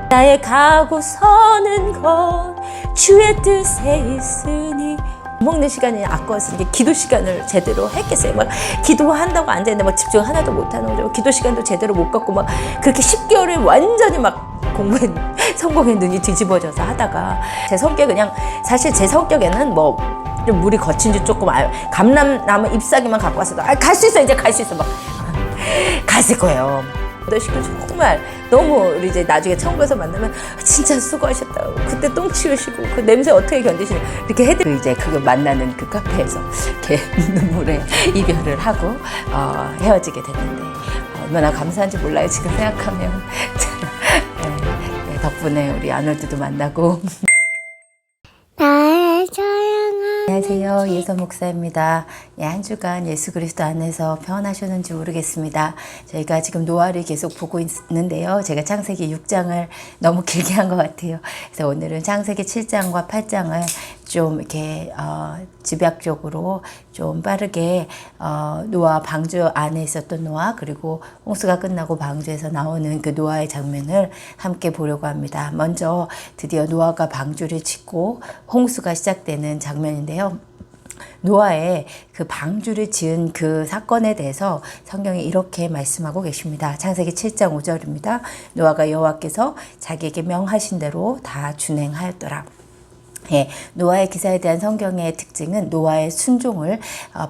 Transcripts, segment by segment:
나의 가고 서는 것 주의 뜻에 있으니. 먹는 시간이 아까웠으니까 기도 시간을 제대로 했겠어요. 막 기도한다고 앉아있는데 막 집중 하나도 못하는 거죠. 기도 시간도 제대로 못 갖고 막 그렇게 10개월을 완전히 막 공부에 성공에 눈이 뒤집어져서 하다가 제 성격 그냥 사실 제 성격에는 뭐 좀 물이 거친지 조금 감람나무 잎사귀만 갖고 와서도 갈 수 있어 이제 갈 수 있어 막 갔을 거예요. 식구 정말 너무 우리 이제 나중에 천국에서 만나면 진짜 수고하셨다고 그때 똥 치우시고 그 냄새 어떻게 견디시냐 이렇게 해드리고 이제 그거 만나는 그 카페에서 이렇게 눈물에 이별을 하고 헤어지게 됐는데 얼마나 감사한지 몰라요 지금 생각하면. 네, 덕분에 우리 아놀드도 만나고. 나의 사랑하는 안녕하세요. 예서 목사입니다. 한 주간 예수 그리스도 안에서 평안하셨는지 모르겠습니다. 저희가 지금 노아를 계속 보고 있는데요. 제가 창세기 6장을 너무 길게 한 것 같아요. 그래서 오늘은 창세기 7장과 8장을 좀 이렇게 집약적으로 좀 빠르게 노아 방주 안에 있었던 노아 그리고 홍수가 끝나고 방주에서 나오는 그 노아의 장면을 함께 보려고 합니다. 먼저 드디어 노아가 방주를 짓고 홍수가 시작되는 장면인데요. 노아의 그 방주를 지은 그 사건에 대해서 성경이 이렇게 말씀하고 계십니다. 창세기 7장 5절입니다. 노아가 여호와께서 자기에게 명하신 대로 다 준행하였더라. 예, 노아의 기사에 대한 성경의 특징은 노아의 순종을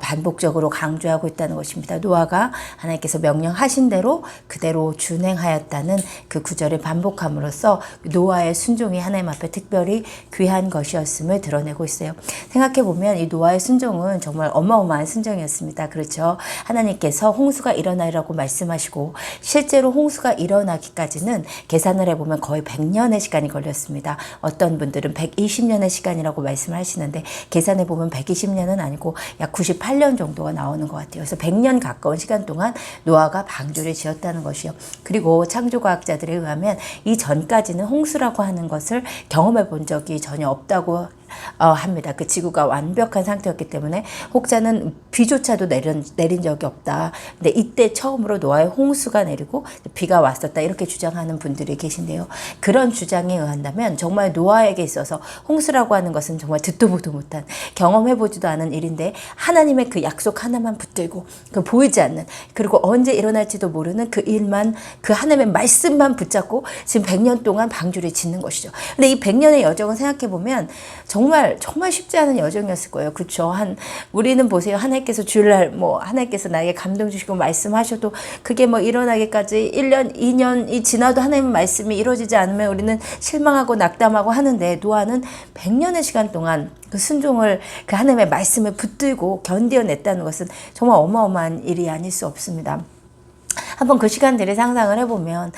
반복적으로 강조하고 있다는 것입니다. 노아가 하나님께서 명령하신 대로 그대로 준행하였다는 그 구절을 반복함으로써 노아의 순종이 하나님 앞에 특별히 귀한 것이었음을 드러내고 있어요. 생각해보면 이 노아의 순종은 정말 어마어마한 순종이었습니다. 그렇죠? 하나님께서 홍수가 일어나라고 말씀하시고 실제로 홍수가 일어나기까지는 계산을 해보면 거의 100년의 시간이 걸렸습니다. 어떤 분들은 120년의 시간이라고 말씀을 하시는데 계산해 보면 120년은 아니고 약 98년 정도가 나오는 것 같아요. 그래서 100년 가까운 시간 동안 노아가 방주를 지었다는 것이요. 그리고 창조과학자들에 의하면 이 전까지는 홍수라고 하는 것을 경험해 본 적이 전혀 없다고 합니다. 그 지구가 완벽한 상태였기 때문에 혹자는 비조차도 내린 적이 없다. 근데 이때 처음으로 노아의 홍수가 내리고 비가 왔었다. 이렇게 주장하는 분들이 계신데요. 그런 주장에 의한다면 정말 노아에게 있어서 홍수라고 하는 것은 정말 듣도 보도 못한 경험해보지도 않은 일인데 하나님의 그 약속 하나만 붙들고 그 보이지 않는 그리고 언제 일어날지도 모르는 그 일만 그 하나님의 말씀만 붙잡고 지금 100년 동안 방주를 짓는 것이죠. 근데 이 100년의 여정을 생각해보면 정말 쉽지 않은 여정이었을 거예요. 그렇죠? 우리는 보세요. 하나님께서 주일날 하나님께서 나에게 감동 주시고 말씀하셔도 그게 일어나기까지 1년, 2년이 지나도 하나님의 말씀이 이루어지지 않으면 우리는 실망하고 낙담하고 하는데 노아는 100년의 시간 동안 그 순종을 그 하나님의 말씀을 붙들고 견뎌냈다는 것은 정말 어마어마한 일이 아닐 수 없습니다. 한번 그 시간들을 상상을 해보면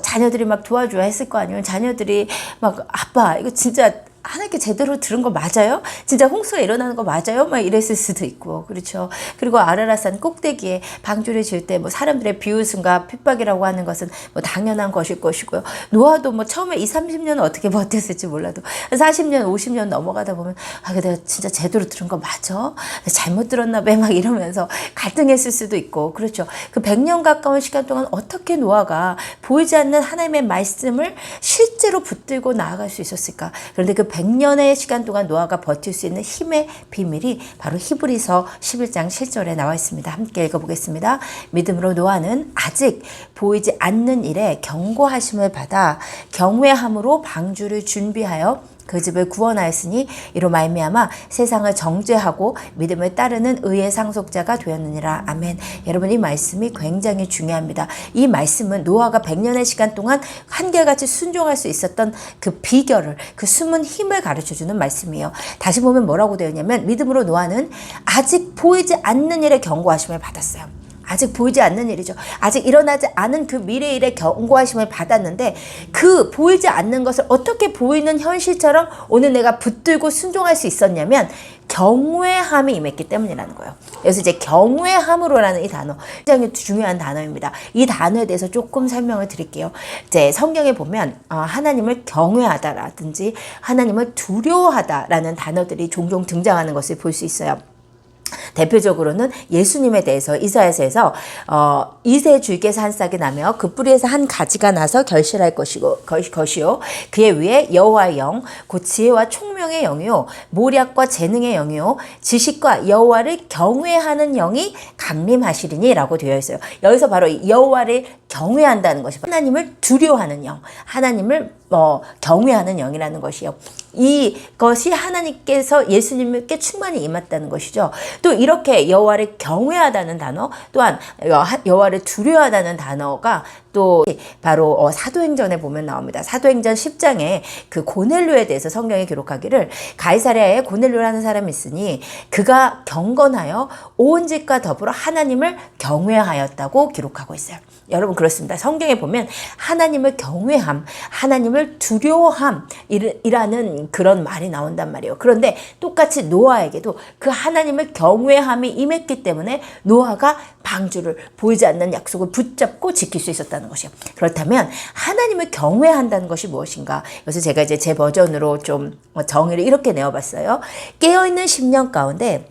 자녀들이 막 도와줘야 했을 거 아니에요. 자녀들이 막 아빠 이거 진짜 하나님께 제대로 들은 거 맞아요? 진짜 홍수가 일어나는 거 맞아요? 막 이랬을 수도 있고 그렇죠. 그리고 아라라산 꼭대기에 방주를 지을 때 사람들의 비웃음과 핍박이라고 하는 것은 당연한 것일 것이고요. 노아도 처음에 20-30년은 어떻게 버텼을지 몰라도 40년 50년 넘어가다 보면 내가 진짜 제대로 들은 거 맞아? 잘못 들었나 봐? 막 이러면서 갈등했을 수도 있고 그렇죠. 그 100년 가까운 시간 동안 어떻게 노아가 보이지 않는 하나님의 말씀을 실제로 붙들고 나아갈 수 있었을까? 그런데 그 100년의 시간 동안 노아가 버틸 수 있는 힘의 비밀이 바로 히브리서 11장 7절에 나와 있습니다. 함께 읽어보겠습니다. 믿음으로 노아는 아직 보이지 않는 일에 경고하심을 받아 경외함으로 방주를 준비하여 그 집을 구원하였으니 이로 말미암아 세상을 정죄하고 믿음을 따르는 의의 상속자가 되었느니라. 아멘. 여러분 이 말씀이 굉장히 중요합니다. 이 말씀은 노아가 100년의 시간 동안 한결같이 순종할 수 있었던 그 비결을 그 숨은 힘을 가르쳐주는 말씀이에요. 다시 보면 뭐라고 되어 있냐면 믿음으로 노아는 아직 보이지 않는 일에 경고하심을 받았어요. 아직 보이지 않는 일이죠. 아직 일어나지 않은 그 미래 일에 경고하심을 받았는데 그 보이지 않는 것을 어떻게 보이는 현실처럼 오늘 내가 붙들고 순종할 수 있었냐면 경외함이 임했기 때문이라는 거예요. 그래서 이제 경외함으로라는 이 단어 굉장히 중요한 단어입니다. 이 단어에 대해서 조금 설명을 드릴게요. 이제 성경에 보면 하나님을 경외하다라든지 하나님을 두려워하다라는 단어들이 종종 등장하는 것을 볼 수 있어요. 대표적으로는 예수님에 대해서 이사야서에서 이새 줄기에서 한 싹이 나며 그 뿌리에서 한 가지가 나서 결실할 것이요 그의 위에 여호와의 영 곧 지혜와 총명의 영이요 모략과 재능의 영이요 지식과 여호와를 경외하는 영이 강림하시리니 라고 되어 있어요. 여기서 바로 여호와를 경외한다는 것이 하나님을 두려워하는 영, 하나님을 경외하는 영이라는 것이요. 이것이 하나님께서 예수님께 충만히 임했다는 것이죠. 또 이렇게 여호와를 경외하다는 단어, 또한 여호와를 두려워하다는 단어가 또 바로 사도행전에 보면 나옵니다. 사도행전 10장에 그 고넬료에 대해서 성경에 기록하기를 가이사랴에 고넬료라는 사람이 있으니 그가 경건하여 온 집과 더불어 하나님을 경외하였다고 기록하고 있어요. 여러분 그렇습니다. 성경에 보면 하나님을 경외함, 하나님을 두려워함이라는 그런 말이 나온단 말이에요. 그런데 똑같이 노아에게도 그 하나님을 경외함이 임했기 때문에 노아가 방주를 보이지 않는 약속을 붙잡고 지킬 수 있었다는 것이에요. 그렇다면 하나님을 경외한다는 것이 무엇인가? 그래서 제가 이제 제 버전으로 좀 정의를 이렇게 내어봤어요. 깨어있는 심령 가운데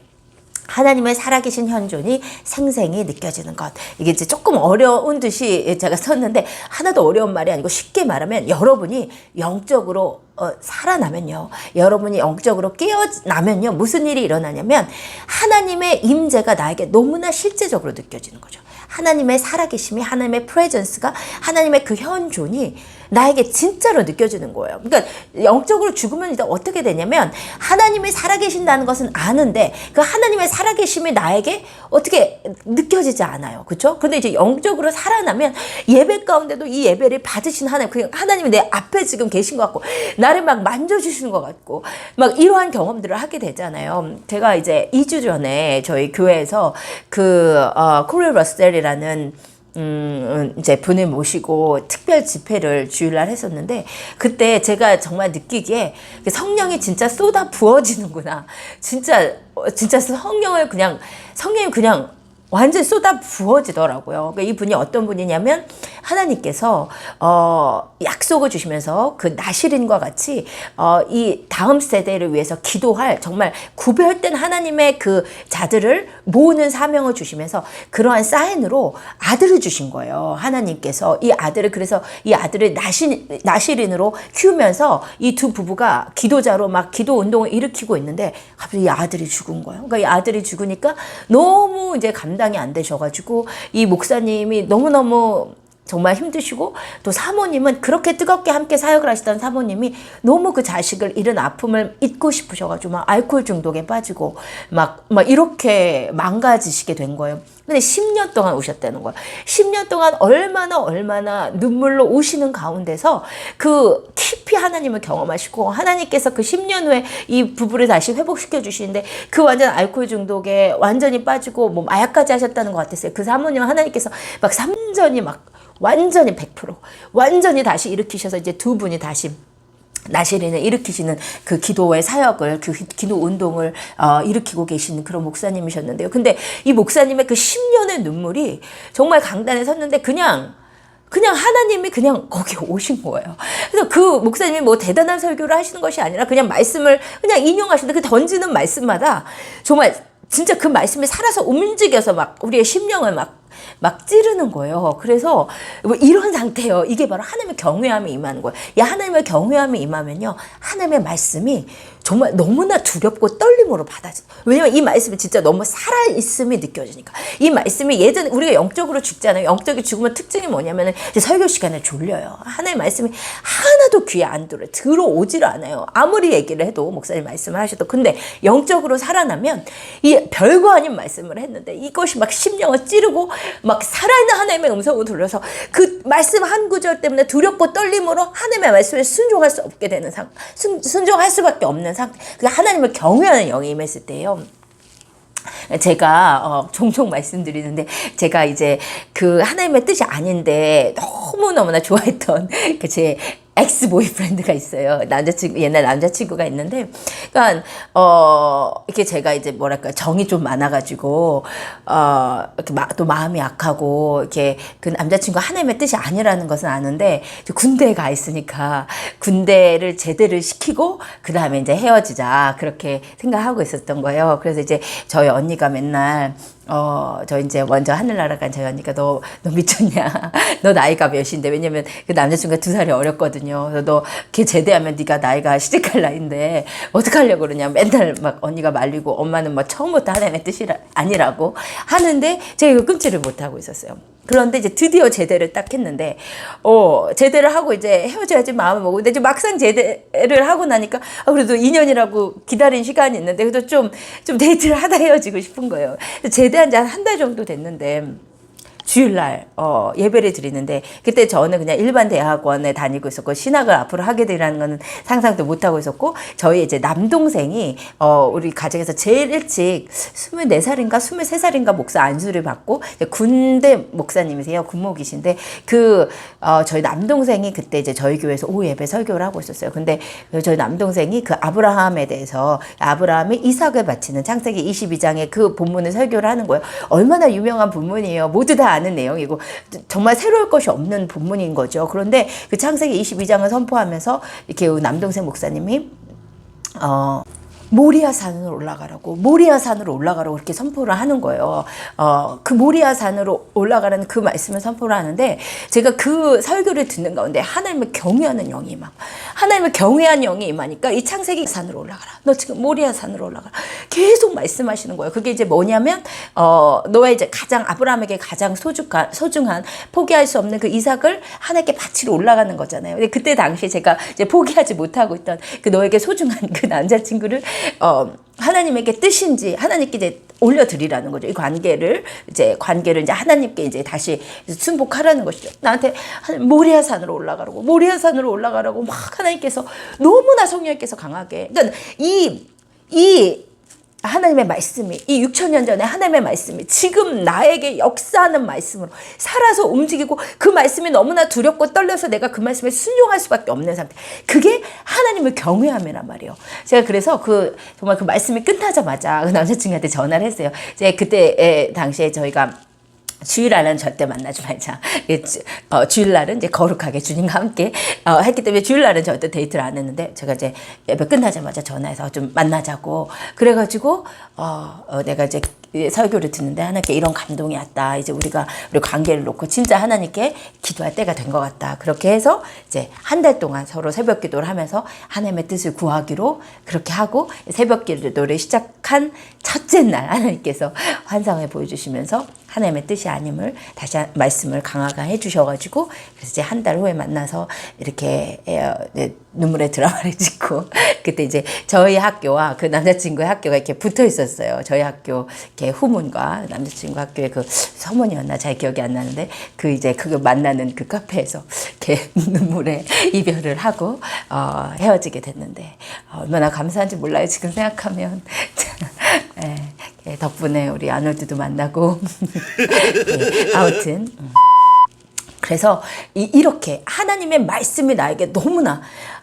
하나님의 살아계신 현존이 생생히 느껴지는 것. 이게 이제 조금 어려운 듯이 제가 썼는데 하나도 어려운 말이 아니고 쉽게 여러분이 영적으로 살아나면요. 여러분이 영적으로 깨어나면요. 무슨 일이 일어나냐면 하나님의 임재가 나에게 너무나 실제적으로 느껴지는 거죠. 하나님의 살아계심이 하나님의 프레젠스가 하나님의 그 현존이 나에게 진짜로 느껴지는 거예요. 그러니까 영적으로 죽으면 이제 어떻게 되냐면 하나님이 살아계신다는 것은 아는데 그 하나님의 살아계심이 나에게 어떻게 느껴지지 않아요. 그렇죠? 근데 이제 영적으로 살아나면 예배 가운데도 이 예배를 받으신 하나님, 그 하나님이 내 앞에 지금 계신 것 같고 나를 막 만져주시는 것 같고 막 이러한 경험들을 하게 되잖아요. 제가 이제 2주 전에 저희 교회에서 코리 러셀이라는 이제 분을 모시고 특별 집회를 주일날 했었는데 그때 제가 정말 느끼기에 성령이 진짜 쏟아 부어지는구나. 진짜 성령이 그냥 완전히 쏟아 부어지더라고요. 그러니까 이분이 어떤 분이냐면 하나님께서 약속을 주시면서 그 나실인과 같이 이 다음 세대를 위해서 기도할 정말 구별된 하나님의 그 자들을 모으는 사명을 주시면서 그러한 사인으로 아들을 주신 거예요. 하나님께서 이 아들을 그래서 이 아들을 나실인으로 키우면서 이 두 부부가 기도자로 막 기도 운동을 일으키고 있는데 갑자기 이 아들이 죽은 거예요. 그러니까 이 아들이 죽으니까 너무 이제 감당이 안 되셔가지고 이 목사님이 너무너무 정말 힘드시고 또 사모님은 그렇게 뜨겁게 함께 사역을 하시던 사모님이 너무 그 자식을 잃은 아픔을 잊고 싶으셔가지고 막 알코올 중독에 빠지고 막 이렇게 망가지시게 된 거예요. 근데 10년 동안 오셨다는 거예요. 10년 동안 얼마나 눈물로 오시는 가운데서 그 깊이 하나님을 경험하시고 하나님께서 그 10년 후에 이 부부를 다시 회복시켜 주시는데 그 완전 알코올 중독에 완전히 빠지고 뭐 마약까지 하셨다는 것 같았어요. 그 사모님 하나님께서 막 완전히 100% 완전히 다시 일으키셔서 이제 두 분이 다시 나실인을 일으키시는 그 기도의 사역을 그 기도 운동을 일으키고 계시는 그런 목사님이셨는데요. 근데 이 목사님의 그 10년의 눈물이 정말 강단에 섰는데 그냥 하나님이 그냥 거기 오신 거예요. 그래서 그 목사님이 뭐 대단한 설교를 하시는 것이 아니라 그냥 말씀을 그냥 인용하시는데 그 던지는 말씀마다 정말 진짜 그 말씀이 살아서 움직여서 막 우리의 심령을 막 찌르는 거예요. 그래서 뭐 이런 상태예요. 이게 바로 하나님의 경외함이 임하는 거예요. 하나님의 경외함이 임하면요. 하나님의 말씀이 정말 너무나 두렵고 떨림으로 받아져. 왜냐면 이 말씀이 진짜 너무 살아있음이 느껴지니까. 이 말씀이 예전에 우리가 영적으로 죽잖아요. 영적이 죽으면 특징이 뭐냐면 이제 설교 시간에 졸려요. 하나님의 말씀이 하나도 귀에 안 들어오지를 않아요. 아무리 얘기를 해도 목사님 말씀을 하셔도. 근데 영적으로 살아나면 이 별거 아닌 말씀을 했는데 이것이 막 심령을 찌르고 막 살아있는 하나님의 음성을 들려서 그 말씀 한 구절 때문에 두렵고 떨림으로 하나님의 말씀에 순종할 수 없게 되는 순종할 수밖에 없는 상태. 하나님을 경외하는 영이 임했을 때요. 제가 종종 말씀드리는데 제가 이제 그 하나님의 뜻이 아닌데 너무너무나 좋아했던 제 엑스 보이프렌드가 있어요. 남자친구, 옛날 남자친구가 있는데, 그러니까, 이렇게 제가 이제 뭐랄까, 정이 좀 많아가지고, 이렇게 또 마음이 약하고, 이렇게 그 남자친구가 하나님의 뜻이 아니라는 것은 아는데, 군대에 가 있으니까, 군대를 제대를 시키고, 그 다음에 이제 헤어지자. 그렇게 생각하고 있었던 거예요. 그래서 이제 저희 언니가 맨날, 저 이제 먼저 하늘나라 간 저희 언니가 너 미쳤냐? 너 나이가 몇인데? 왜냐면 그 남자친구가 2살이 어렸거든요. 그래서 너 걔 제대하면 네가 나이가 시집갈 나이인데 어떡하려고 그러냐? 맨날 막 언니가 말리고 엄마는 뭐 처음부터 하나님의 뜻이 아니라고 하는데 제가 이거 끊지를 못하고 있었어요. 그런데 이제 드디어 제대를 딱 했는데, 제대를 하고 이제 헤어져야지 마음을 먹고, 근데 이제 막상 제대를 하고 나니까, 그래도 2년이라고 기다린 시간이 있는데, 그래도 좀 데이트를 하다 헤어지고 싶은 거예요. 제대한 지 한 달 정도 됐는데, 주일날 예배를 드리는데 그때 저는 그냥 일반 대학원에 다니고 있었고 신학을 앞으로 하게 되라는 거는 상상도 못하고 있었고 저희 이제 남동생이 우리 가정에서 제일 일찍 24살인가 23살인가 목사 안수를 받고 군대 목사님이세요. 군목이신데 저희 남동생이 그때 이제 저희 교회에서 오후 예배 설교를 하고 있었어요. 근데 저희 남동생이 그 아브라함에 대해서 아브라함이 이삭을 바치는 창세기 22장의 그 본문을 설교를 하는 거예요. 얼마나 유명한 본문이에요. 모두 다 아는 내용이고 정말 새로울 것이 없는 본문인 거죠. 그런데 그 창세기 22장을 선포하면서 이렇게 남동생 목사님이 모리아 산으로 올라가라고 그렇게 선포를 하는 거예요. 그 모리아 산으로 올라가라는 그 말씀을 선포를 하는데 제가 그 설교를 듣는 가운데 하나님을 경외하는 영이 임하니까 이 창세기 산으로 올라가라. 너 지금 모리아 산으로 올라가라. 계속 말씀하시는 거예요. 그게 이제 뭐냐면 너의 이제 아브라함에게 가장 소중한 포기할 수 없는 그 이삭을 하나님께 바치러 올라가는 거잖아요. 근데 그때 당시에 제가 이제 포기하지 못하고 있던 그 너에게 소중한 그 남자친구를 하나님에게 뜻인지 하나님께 이제 올려드리라는 거죠. 이 관계를 이제 하나님께 이제 다시 순복하라는 것이죠. 나한테 모리아산으로 올라가라고 막 하나님께서 너무나 성령께서 강하게. 그러니까 이 하나님의 말씀이 이 6,000년 전에 하나님의 말씀이 지금 나에게 역사하는 말씀으로 살아서 움직이고 그 말씀이 너무나 두렵고 떨려서 내가 그 말씀에 순종할 수밖에 없는 상태. 그게 하나님을 경외함이란 말이에요. 제가 그래서 정말 그 말씀이 끝나자마자 그 남자친구한테 전화를 했어요. 제가 그때 당시에 저희가 주일날은 절대 만나지 말자. 주일날은 이제 거룩하게 주님과 함께 했기 때문에 주일날은 절대 데이트를 안 했는데 제가 이제 예배 끝나자마자 전화해서 좀 만나자고 그래가지고 내가 이제 설교를 듣는데 하나님께 이런 감동이 왔다. 이제 우리 관계를 놓고 진짜 하나님께 기도할 때가 된 것 같다. 그렇게 해서 이제 한 달 동안 서로 새벽 기도를 하면서 하나님의 뜻을 구하기로 그렇게 하고 새벽 기도를 시작한 첫째 날 하나님께서 환상을 보여주시면서 하나님의 뜻이 아님을 다시 말씀을 강화가 해주셔가지고 그래서 이제 한 달 후에 만나서 이렇게 눈물의 드라마를 찍고 그때 이제 저희 학교와 그 남자친구의 학교가 이렇게 붙어 있었어요. 저희 학교 이렇게 후문과 남자친구 학교의 그 서문이었나 잘 기억이 안 나는데 그거 만나는 그 카페에서 이렇게 눈물의 이별을 하고 헤어지게 됐는데 얼마나 감사한지 몰라요. 지금 생각하면 덕분에 우리 아놀드도 만나고 아무튼 그래서 이렇게 하나님의 말씀이 나에게 너무나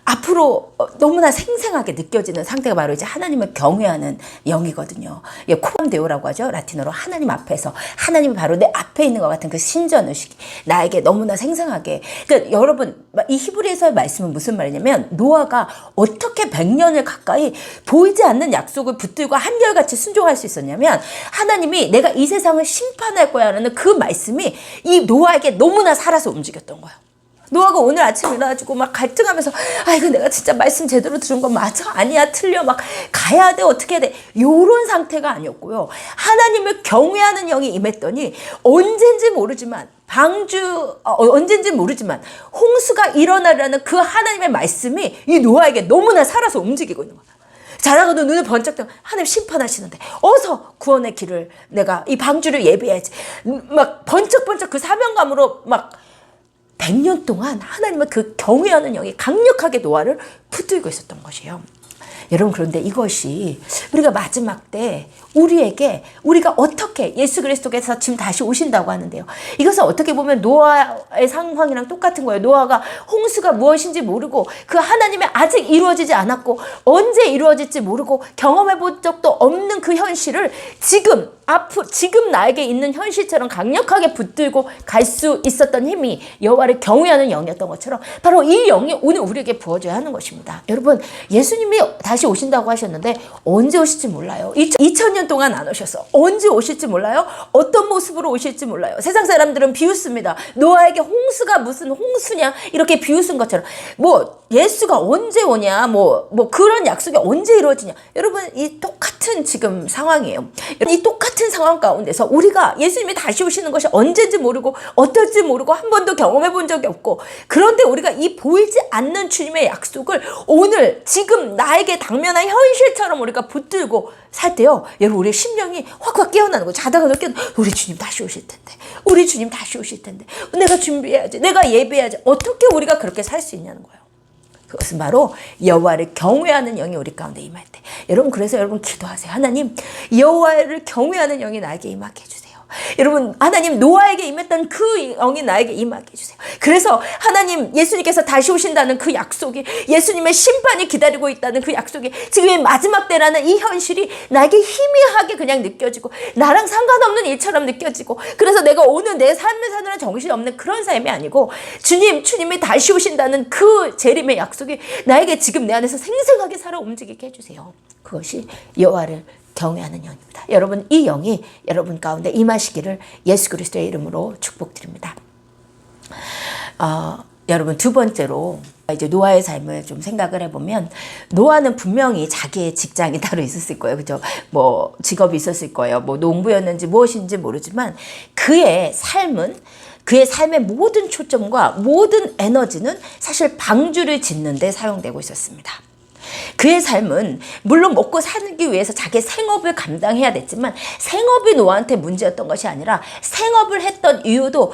앞으로 너무나 생생하게 느껴지는 상태가 바로 이제 하나님을 경외하는 영이거든요. 예, 코람데오라고 하죠. 라틴어로 하나님 앞에서 하나님이 바로 내 앞에 있는 것 같은 그 신전의식이 나에게 너무나 생생하게. 그러니까 여러분 이 히브리서의 말씀은 무슨 말이냐면 노아가 어떻게 100년을 가까이 보이지 않는 약속을 붙들고 한결같이 순종할 수 있었냐면 하나님이 내가 이 세상을 심판할 거야 라는 그 말씀이 이 노아에게 너무나 살아서 움직였던 거예요. 노아가 오늘 아침에 일어나가지고 막 갈등하면서 이거 내가 진짜 말씀 제대로 들은 거 맞아? 아니야 틀려? 막 가야 돼? 어떻게 해야 돼? 요런 상태가 아니었고요. 하나님을 경외하는 영이 임했더니 언젠지 모르지만 홍수가 일어나라는 그 하나님의 말씀이 이 노아에게 너무나 살아서 움직이고 있는 거야. 자다가도 눈을 번쩍 뜨고 하나님 심판하시는데 어서 구원의 길을 내가 이 방주를 예비해야지. 막 번쩍번쩍 그 사명감으로 막 100년 동안 하나님의 그 경외하는 영이 강력하게 노아를 붙들고 있었던 것이에요. 여러분, 그런데 이것이 우리가 마지막 때 우리가 어떻게 예수 그리스도께서 지금 다시 오신다고 하는데요. 이것은 어떻게 보면 노아의 상황이랑 똑같은 거예요. 노아가 홍수가 무엇인지 모르고 그 하나님의 아직 이루어지지 않았고 언제 이루어질지 모르고 경험해 본 적도 없는 그 현실을 지금 나에게 있는 현실처럼 강력하게 붙들고 갈 수 있었던 힘이 여호와를 경외하는 영이었던 것처럼 바로 이 영이 오늘 우리에게 부어져야 하는 것입니다. 여러분, 예수님이 다시 오신다고 하셨는데 언제 오실지 몰라요. 2000년 동안 안 오셔서 언제 오실지 몰라요. 어떤 모습으로 오실지 몰라요. 세상 사람들은 비웃습니다. 노아에게 홍수가 무슨 홍수냐 이렇게 비웃은 것처럼 예수가 언제 오냐 그런 약속이 언제 이루어지냐. 여러분, 이 똑같은 지금 상황이에요. 이 똑같은 상황 가운데서 우리가 예수님이 다시 오시는 것이 언제인지 모르고 어떨지 모르고 한 번도 경험해 본 적이 없고, 그런데 우리가 이 보이지 않는 주님의 약속을 오늘 지금 나에게 당면한 현실처럼 우리가 붙들고 살 때요, 여러분, 우리의 심령이 확확 깨어나는 거예요. 자다가도 우리 주님 다시 오실 텐데, 우리 주님 다시 오실 텐데, 내가 준비해야지, 내가 예배해야지. 어떻게 우리가 그렇게 살 수 있냐는 거예요. 그것은 바로 여호와를 경외하는 영이 우리 가운데 임할 때. 여러분, 그래서 여러분 기도하세요. 하나님, 여호와를 경외하는 영이 나에게 임하게 해주세요. 여러분, 하나님, 노아에게 임했던 그 영이 나에게 임하게 해주세요. 그래서 하나님, 예수님께서 다시 오신다는 그 약속이, 예수님의 심판이 기다리고 있다는 그 약속이, 지금의 마지막 때라는 이 현실이 나에게 희미하게 그냥 느껴지고 나랑 상관없는 일처럼 느껴지고, 그래서 내가 오늘 내 삶을 사느라 정신없는 그런 삶이 아니고 주님이 다시 오신다는 그 재림의 약속이 나에게 지금 내 안에서 생생하게 살아 움직이게 해주세요. 그것이 여호와를 경외하는 영입니다. 여러분, 이 영이 여러분 가운데 임하시기를 예수 그리스도의 이름으로 축복드립니다. 여러분, 두 번째로 이제 노아의 삶을 좀 생각을 해보면, 노아는 분명히 자기의 직장이 따로 있었을 거예요. 그죠? 직업이 있었을 거예요. 농부였는지 무엇인지 모르지만 그의 삶의 모든 초점과 모든 에너지는 사실 방주를 짓는 데 사용되고 있었습니다. 그의 삶은 물론 먹고 살기 위해서 자기의 생업을 감당해야 됐지만 생업이 노아한테 문제였던 것이 아니라 생업을 했던 이유도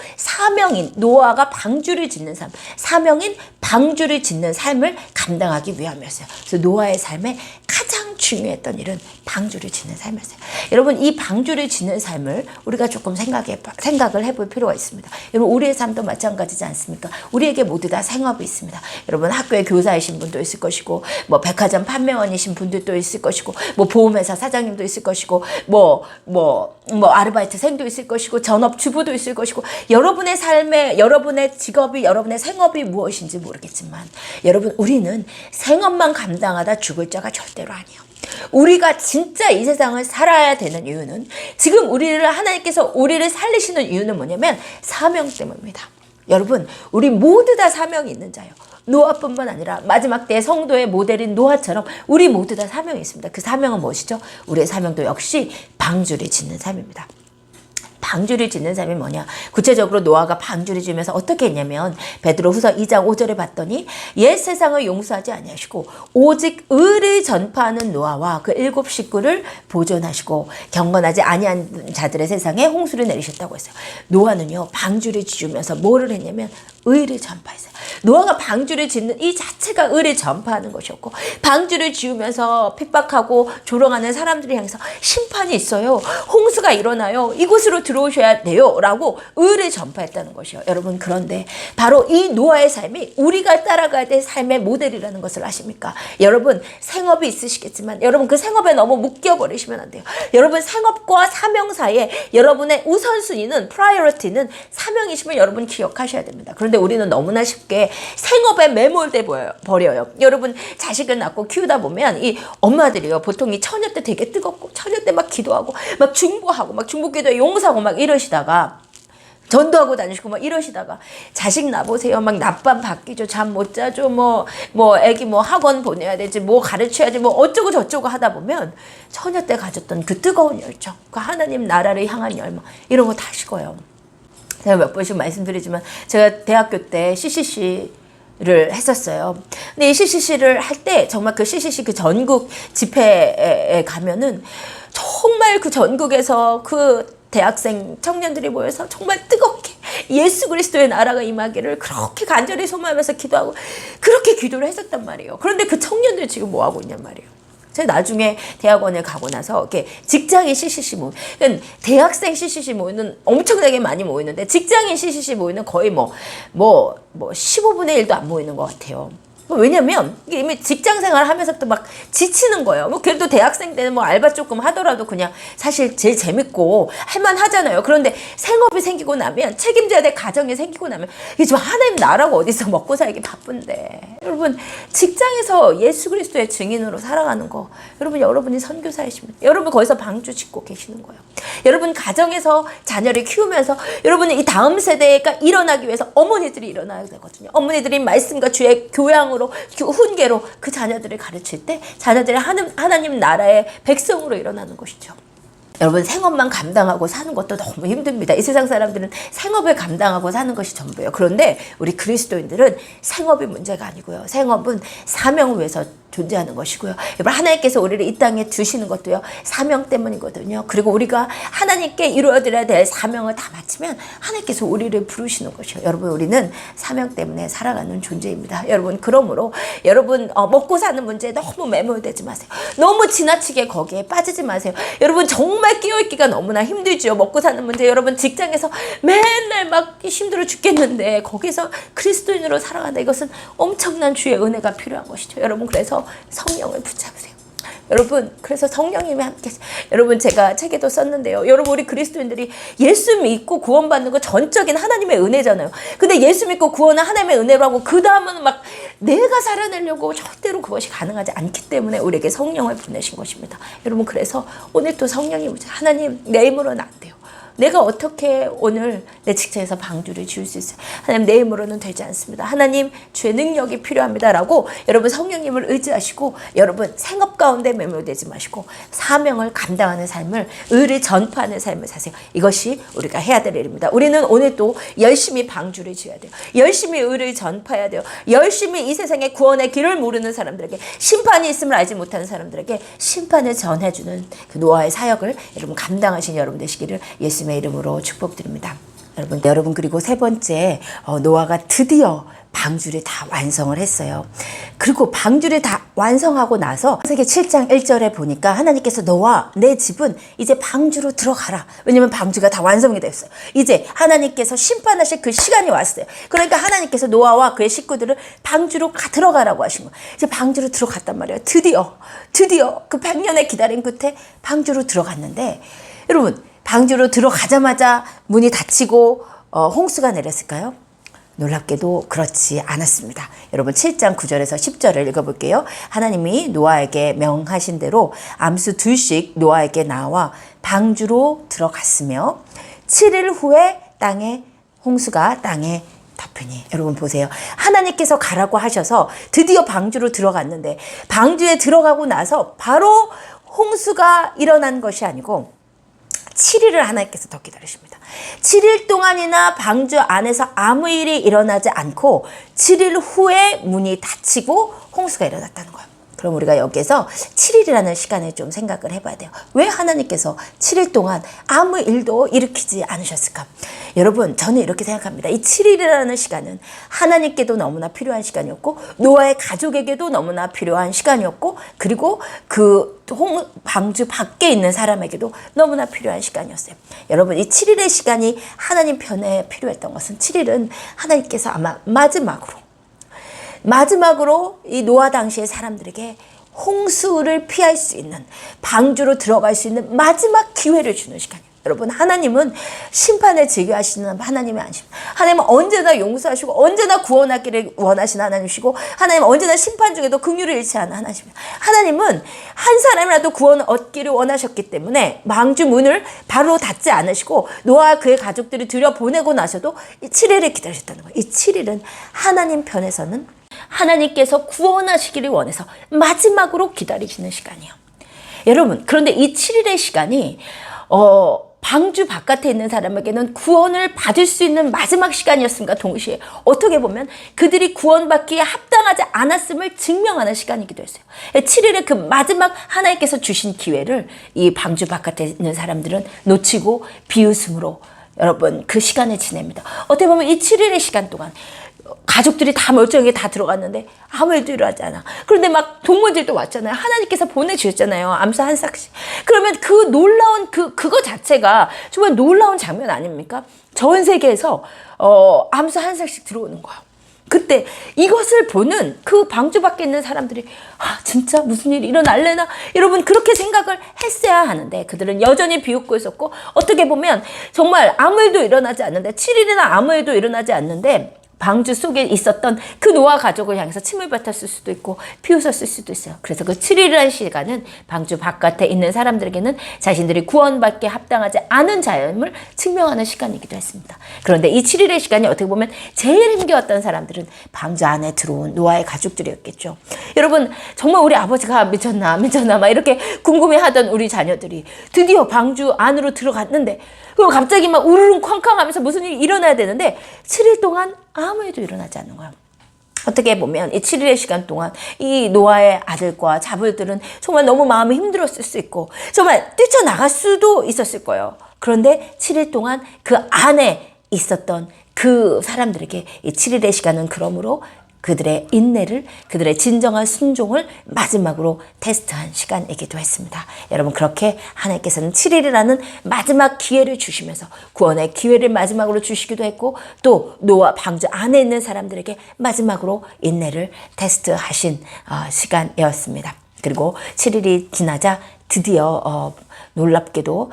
노아가 방주를 짓는 삶, 사명인 방주를 짓는 삶을 감당하기 위함이었어요. 그래서 노아의 삶에 가장 중요했던 일은 방주를 짓는 삶이었어요. 여러분, 이 방주를 짓는 삶을 우리가 조금 생각을 해볼 필요가 있습니다. 여러분, 우리의 삶도 마찬가지지 않습니까? 우리에게 모두 다 생업이 있습니다. 여러분, 학교의 교사이신 분도 있을 것이고, 백화점 판매원이신 분들도 있을 것이고, 보험회사 사장님도 있을 것이고, 아르바이트생도 있을 것이고, 전업주부도 있을 것이고, 여러분의 삶에 여러분의 직업이, 여러분의 생업이 무엇인지 모르겠지만, 여러분, 우리는 생업만 감당하다 죽을 자가 절대로 아니에요. 우리가 진짜 이 세상을 살아야 되는 이유는, 지금 하나님께서 우리를 살리시는 이유는 뭐냐면 사명 때문입니다. 여러분, 우리 모두 다 사명이 있는 자예요. 노아뿐만 아니라 마지막 때 성도의 모델인 노아처럼 우리 모두 다 사명이 있습니다. 그 사명은 무엇이죠? 우리의 사명도 역시 방주를 짓는 삶입니다. 방주를 짓는 삶이 뭐냐? 구체적으로 노아가 방주를 지으면서 어떻게 했냐면, 베드로후서 2장 5절에 봤더니 옛 세상을 용서하지 아니하시고 오직 의를 전파하는 노아와 그 7 식구를 보존하시고 경건하지 아니한 자들의 세상에 홍수를 내리셨다고 했어요. 노아는요, 방주를 지으면서 뭐를 했냐면 의를 전파했어요. 노아가 방주를 짓는 이 자체가 의를 전파하는 것이었고, 방주를 지으면서 핍박하고 조롱하는 사람들을 향해서 심판이 있어요, 홍수가 일어나요, 이곳으로 들어오셔야 돼요 라고 의를 전파했다는 것이요. 여러분, 그런데 바로 이 노아의 삶이 우리가 따라가야 될 삶의 모델이라는 것을 아십니까? 여러분, 생업이 있으시겠지만 여러분, 그 생업에 너무 묶여버리시면 안 돼요. 여러분, 생업과 사명 사이에 여러분의 우선순위는, 프라이어리티는 사명이심을 여러분 기억하셔야 됩니다. 그런데 우리는 너무나 쉽게 생업에 매몰돼 버려요. 여러분, 자식을 낳고 키우다 보면 이 엄마들이요, 보통 이 처녀 때 되게 뜨겁고 처녀 때 막 기도하고 막 중보하고 막 중보기도에 용서하고 막 이러시다가, 전도하고 다니시고 막 이러시다가 자식 낳아보세요. 막 낮밤 바뀌죠. 잠 못 자죠. 애기 학원 보내야 되지, 가르쳐야지, 어쩌고 저쩌고 하다 보면 처녀 때 가졌던 그 뜨거운 열정, 그 하나님 나라를 향한 열망, 이런 거 다 식어요. 제가 몇 번씩 말씀드리지만 제가 대학교 때 CCC를 했었어요. 근데 이 CCC를 할 때 정말 그 CCC 그 전국 집회에 가면은 정말 그 전국에서 그 대학생 청년들이 모여서 정말 뜨겁게 예수 그리스도의 나라가 임하기를 그렇게 간절히 소망하면서 기도하고 그렇게 기도를 했었단 말이에요. 그런데 그 청년들 지금 뭐 하고 있냔 말이에요. 제가 나중에 대학원에 가고 나서 이렇게 직장인 CCC 모임, 그러니까 대학생 CCC 모임은 엄청나게 많이 모이는데 직장인 CCC 모임은 거의 15분의 1도 안 모이는 것 같아요. 왜냐면 이미 직장 생활 하면서부터 막 지치는 거예요. 그래도 대학생 때는 알바 조금 하더라도 그냥 사실 제일 재밌고 할만하잖아요. 그런데 생업이 생기고 나면, 책임져야 될 가정이 생기고 나면, 이게 지금 하나님 나라고 어디서 먹고 살기 바쁜데, 여러분 직장에서 예수 그리스도의 증인으로 살아가는 거, 여러분이 선교사이십니다. 여러분 거기서 방주 짓고 계시는 거예요. 여러분 가정에서 자녀를 키우면서 여러분이 이 다음 세대가 일어나기 위해서 어머니들이 일어나야 되거든요. 어머니들이 말씀과 주의 교양으로, 훈계로 그 자녀들을 가르칠 때 자녀들이 하나님 나라의 백성으로 일어나는 것이죠. 여러분 생업만 감당하고 사는 것도 너무 힘듭니다. 이 세상 사람들은 생업을 감당하고 사는 것이 전부예요. 그런데 우리 그리스도인들은 생업이 문제가 아니고요. 생업은 사명을 위해서 존재하는 것이고요. 여러분 하나님께서 우리를 이 땅에 두시는 것도요, 사명 때문이거든요. 그리고 우리가 하나님께 이루어드려야 될 사명을 다 마치면 하나님께서 우리를 부르시는 것이에요. 여러분 우리는 사명 때문에 살아가는 존재입니다. 여러분 그러므로 여러분 먹고 사는 문제에 너무 매몰되지 마세요. 너무 지나치게 거기에 빠지지 마세요. 여러분 정말 끼어있기가 너무나 힘들죠. 먹고 사는 문제, 여러분 직장에서 맨날 막 힘들어 죽겠는데 거기서 그리스도인으로 살아간다. 이것은 엄청난 주의 은혜가 필요한 것이죠. 여러분 그래서 성령을 붙잡으세요. 여러분 그래서 성령님이 함께, 여러분 제가 책에도 썼는데요, 여러분 우리 그리스도인들이 예수 믿고 구원받는 거 전적인 하나님의 은혜잖아요. 근데 예수 믿고 구원은 하나님의 은혜로 하고 그 다음은 막 내가 살아내려고 절대로 그것이 가능하지 않기 때문에 우리에게 성령을 보내신 것입니다. 여러분 그래서 오늘 또 성령이 오죠. 하나님 내 힘으로는 안 돼요. 내가 어떻게 오늘 내 직장에서 방주를 지을 수 있어요? 하나님 내 힘으로는 되지 않습니다. 하나님 주의 능력이 필요합니다 라고 여러분 성령님을 의지하시고, 여러분 생업 가운데 매몰되지 마시고 사명을 감당하는 삶을, 의를 전파하는 삶을 사세요. 이것이 우리가 해야 될 일입니다. 우리는 오늘 또 열심히 방주를 지어야 돼요. 열심히 의를 전파해야 돼요. 열심히 이 세상에 구원의 길을 모르는 사람들에게, 심판이 있음을 알지 못하는 사람들에게 심판을 전해주는 그 노아의 사역을 여러분 감당하신 여러분 되시기를 예수님의 이름으로 축복드립니다. 여러분 그리고 세 번째, 노아가 드디어 방주를 다 완성을 했어요. 그리고 방주를 다 완성하고 나서 창세기 7장 1절에 보니까 하나님께서 너와 내 집은 이제 방주로 들어가라. 왜냐면 방주가 다 완성이 됐어요. 이제 하나님께서 심판하실 그 시간이 왔어요. 그러니까 하나님께서 노아와 그의 식구들을 방주로 들어가라고 하신 거예요. 이제 방주로 들어갔단 말이에요. 드디어 그 100년의 기다림 끝에 방주로 들어갔는데, 여러분 방주로 들어가자마자 문이 닫히고 홍수가 내렸을까요? 놀랍게도 그렇지 않았습니다. 여러분 7장 9절에서 10절을 읽어볼게요. 하나님이 노아에게 명하신 대로 암수 둘씩 노아에게 나와 방주로 들어갔으며 7일 후에 홍수가 땅에 덮으니. 여러분 보세요. 하나님께서 가라고 하셔서 드디어 방주로 들어갔는데, 방주에 들어가고 나서 바로 홍수가 일어난 것이 아니고 7일을 하나님께서 더 기다리십니다. 7일 동안이나 방주 안에서 아무 일이 일어나지 않고 7일 후에 문이 닫히고 홍수가 일어났다는 거예요. 그럼 우리가 여기에서 7일이라는 시간을 좀 생각을 해봐야 돼요. 왜 하나님께서 7일 동안 아무 일도 일으키지 않으셨을까? 여러분 저는 이렇게 생각합니다. 이 7일이라는 시간은 하나님께도 너무나 필요한 시간이었고, 노아의 가족에게도 너무나 필요한 시간이었고, 그리고 그 방주 밖에 있는 사람에게도 너무나 필요한 시간이었어요. 여러분 이 7일의 시간이 하나님 편에 필요했던 것은, 7일은 하나님께서 아마 마지막으로 이 노아 당시의 사람들에게 홍수를 피할 수 있는, 방주로 들어갈 수 있는 마지막 기회를 주는 시간이에요. 여러분 하나님은 심판을 즐겨하시는 하나님이 아니십니다. 하나님은 언제나 용서하시고 언제나 구원하기를 원하시는 하나님이시고, 하나님은 언제나 심판 중에도 긍휼을 잃지 않는 하나님입니다. 하나님은 한 사람이라도 구원을 얻기를 원하셨기 때문에 방주 문을 바로 닫지 않으시고 노아와 그의 가족들이 들여보내고 나서도 이 7일을 기다리셨다는 거예요. 이 7일은 하나님 편에서는 하나님께서 구원하시기를 원해서 마지막으로 기다리시는 시간이에요. 여러분 그런데 이 7일의 시간이 방주 바깥에 있는 사람에게는 구원을 받을 수 있는 마지막 시간이었음과 동시에 어떻게 보면 그들이 구원받기에 합당하지 않았음을 증명하는 시간이기도 했어요. 7일의 그 마지막 하나님께서 주신 기회를 이 방주 바깥에 있는 사람들은 놓치고 비웃음으로 여러분 그 시간을 지냅니다. 어떻게 보면 이 7일의 시간 동안 가족들이 다 멀쩡하게 다 들어갔는데 아무 일도 일어나지 않아. 그런데 막 동물들도 왔잖아요. 하나님께서 보내주셨잖아요. 암소 한 싹씩. 그러면 그 놀라운 그거 자체가 정말 놀라운 장면 아닙니까? 전 세계에서 암소 한 싹씩 들어오는 거야. 그때 이것을 보는 그 방주 밖에 있는 사람들이 진짜 무슨 일이 일어날래나? 여러분 그렇게 생각을 했어야 하는데 그들은 여전히 비웃고 있었고 어떻게 보면 정말 아무 일도 일어나지 않는데 7일이나 아무 일도 일어나지 않는데 방주 속에 있었던 그 노아 가족을 향해서 침을 뱉었을 수도 있고 비웃었을 수도 있어요. 그래서 그 7일이라는 시간은 방주 바깥에 있는 사람들에게는 자신들이 구원받기에 합당하지 않은 자임을 증명하는 시간이기도 했습니다. 그런데 이 7일의 시간이 어떻게 보면 제일 힘겨웠던 사람들은 방주 안에 들어온 노아의 가족들이었겠죠. 여러분 정말 우리 아버지가 미쳤나 막 이렇게 궁금해하던 우리 자녀들이 드디어 방주 안으로 들어갔는데 그리고 갑자기 막 우르릉 쾅쾅 하면서 무슨 일이 일어나야 되는데 7일 동안 아무 일도 일어나지 않는 거예요. 어떻게 보면 이 7일의 시간 동안 이 노아의 아들과 자불들은 정말 너무 마음이 힘들었을 수 있고 정말 뛰쳐나갈 수도 있었을 거예요. 그런데 7일 동안 그 안에 있었던 그 사람들에게 이 7일의 시간은 그러므로 그들의 인내를, 그들의 진정한 순종을 마지막으로 테스트한 시간이기도 했습니다. 여러분 그렇게 하나님께서는 7일이라는 마지막 기회를 주시면서 구원의 기회를 마지막으로 주시기도 했고 또 노아 방주 안에 있는 사람들에게 마지막으로 인내를 테스트하신 시간이었습니다. 그리고 7일이 지나자 드디어 놀랍게도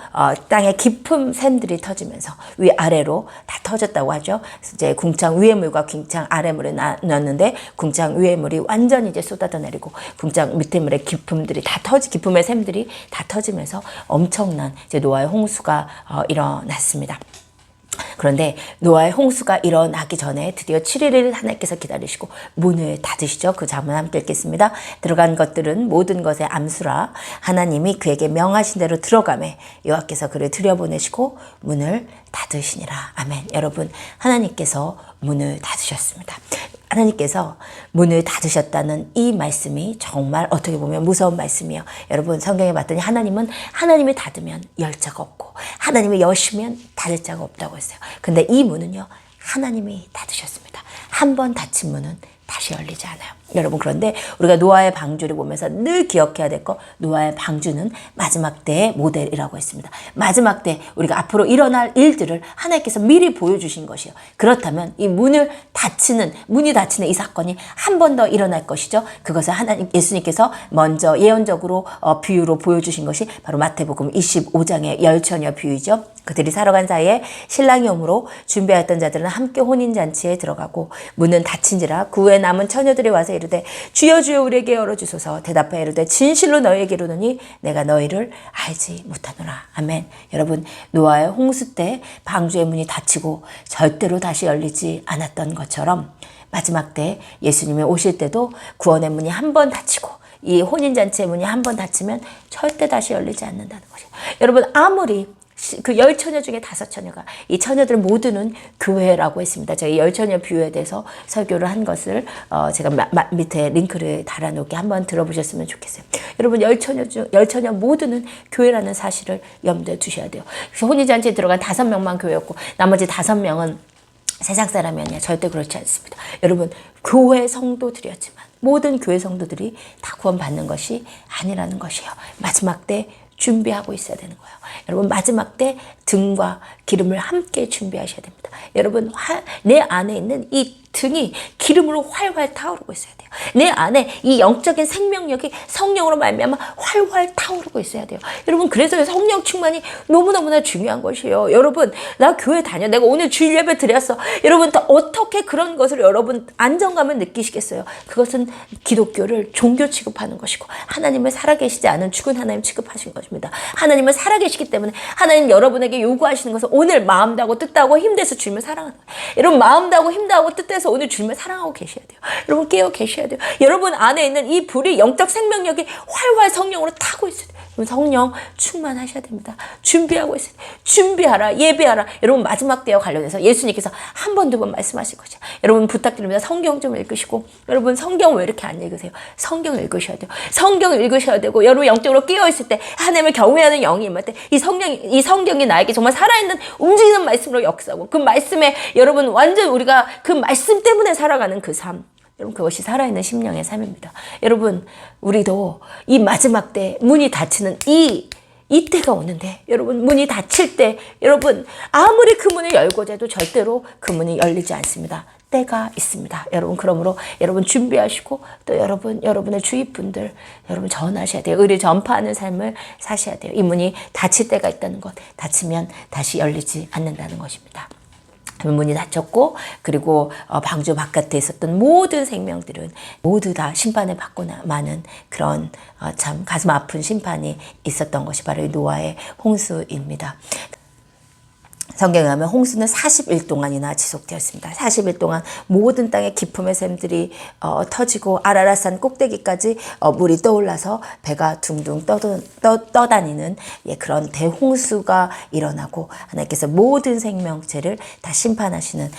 땅에 깊은 샘들이 터지면서 위아래로 다 터졌다고 하죠. 이제 궁창 위의 물과 궁창 아래 물이 나눴는데 궁창 위의 물이 완전히 이제 쏟아져 내리고 궁창 밑에 물의 깊음의 샘들이 다 터지면서 엄청난 이제 노아의 홍수가 일어났습니다. 그런데 노아의 홍수가 일어나기 전에 드디어 7일을 하나님께서 기다리시고 문을 닫으시죠. 그 자문 함께 읽겠습니다. 들어간 것들은 모든 것의 암수라 하나님이 그에게 명하신 대로 들어가매 여호와께서 그를 들여보내시고 문을 닫으시니라. 아멘. 여러분 하나님께서 문을 닫으셨습니다. 하나님께서 문을 닫으셨다는 이 말씀이 정말 어떻게 보면 무서운 말씀이에요. 여러분 성경에 봤더니 하나님이 닫으면 열 자가 없고 하나님이 여시면 닫을 자가 없다고 했어요. 근데 이 문은요 하나님이 닫으셨습니다. 한 번 닫힌 문은 다시 열리지 않아요. 여러분 그런데 우리가 노아의 방주를 보면서 늘 기억해야 될 거 문의 방주는 마지막 때의 모델이라고 했습니다. 마지막 때 우리가 앞으로 일어날 일들을 하나님께서 미리 보여주신 것이에요. 그렇다면 이 문이 닫히는 이 사건이 한 번 더 일어날 것이죠. 그것을 예수님께서 먼저 예언적으로 비유로 보여주신 것이 바로 마태복음 25장의 열처녀 비유이죠. 그들이 살아간 사이에 신랑이 오므로 준비하였던 자들은 함께 혼인잔치에 들어가고 문은 닫힌지라 그 후에 남은 처녀들이 와서 이르되 주여 주여 우리에게 열어주소서. 대답하여 이르되 진실로 너희에게 이르노니 내가 너희를 알지 못하노라. 아멘. 여러분 노아의 홍수 때 방주의 문이 닫히고 절대로 다시 열리지 않았던 것처럼 마지막 때 예수님이 오실 때도 구원의 문이 한 번 닫히고 이 혼인잔치의 문이 한 번 닫히면 절대 다시 열리지 않는다는 것이에요. 여러분 아무리 그 10처녀 중에 5처녀가 이 처녀들 모두는 교회라고 했습니다. 저희 10처녀 비유에 대해서 설교를 한 것을 제가 밑에 링크를 달아놓게 한번 들어보셨으면 좋겠어요. 여러분 10처녀 모두는 교회라는 사실을 염두에 두셔야 돼요. 그래서 혼인잔치에 들어간 5명만 교회였고 나머지 5명은 세상 사람이 아니야. 절대 그렇지 않습니다. 여러분 교회 성도들이었지만 모든 교회 성도들이 다 구원받는 것이 아니라는 것이에요. 마지막 때 준비하고 있어야 되는 거예요. 여러분 마지막 때 등과 기름을 함께 준비하셔야 됩니다. 여러분 내 안에 있는 이 등이 기름으로 활활 타오르고 있어야 돼요. 내 안에 이 영적인 생명력이 성령으로 말미암아 활활 타오르고 있어야 돼요. 여러분 그래서 성령 충만이 너무너무나 중요한 것이에요. 여러분 나 교회 다녀. 내가 오늘 주일 예배 드렸어. 여러분 또 어떻게 그런 것을 여러분 안정감을 느끼시겠어요? 그것은 기독교를 종교 취급하는 것이고 하나님을 살아계시지 않은 죽은 하나님 취급하신 것입니다. 하나님을 살아계시기 때문에 하나님 여러분에게 요구하시는 것은 오늘 마음 다하고 뜻 다하고 힘내서 주님을 사랑하는 거예요. 여러분 마음 다하고 힘 다하고 뜻 다해서 오늘 주님을 사랑하고 계셔야 돼요. 여러분 깨어 계셔야 돼요. 여러분 안에 있는 이 불이 영적 생명력이 활활 성령으로 타고 있어요. 성령 충만하셔야 됩니다. 준비하고 있어요. 준비하라, 예배하라. 여러분 마지막 때와 관련해서 예수님께서 한 번, 두 번 말씀하신 거죠. 여러분 부탁드립니다. 성경 좀 읽으시고, 여러분 성경 왜 이렇게 안 읽으세요? 성경 읽으셔야 돼요. 성경 읽으셔야 되고, 여러분 영적으로 깨어있을 때, 하나님을 경외하는 영이 임할 때, 이 성경이 나에게 정말 살아있는 움직이는 말씀으로 역사하고, 그 말씀에 여러분 완전 우리가 그 말씀 때문에 살아가는 그 삶, 여러분 그것이 살아있는 심령의 삶입니다. 여러분 우리도 이 마지막 때 문이 닫히는 이때가 오는데, 여러분 문이 닫힐 때 여러분 아무리 그 문을 열고자 해도 절대로 그 문이 열리지 않습니다. 때가 있습니다. 여러분 그러므로 여러분 준비하시고, 또 여러분의 주위 분들 여러분 전하셔야 돼요. 의를 전파하는 삶을 사셔야 돼요. 이 문이 닫힐 때가 있다는 것, 닫히면 다시 열리지 않는다는 것입니다. 문이 닫혔고, 그리고 방주 바깥에 있었던 모든 생명들은 모두 다 심판을 받고 마는 그런 참 가슴 아픈 심판이 있었던 것이 바로 노아의 홍수입니다. 성경에 하면 홍수는 40일 동안이나 지속되었습니다. 40일 동안 모든 땅의 기품의 샘들이 터지고 아라랏산 꼭대기까지 물이 떠올라서 배가 둥둥 떠다니는 그런 대홍수가 일어나고, 하나님께서 모든 생명체를 다 심판하시는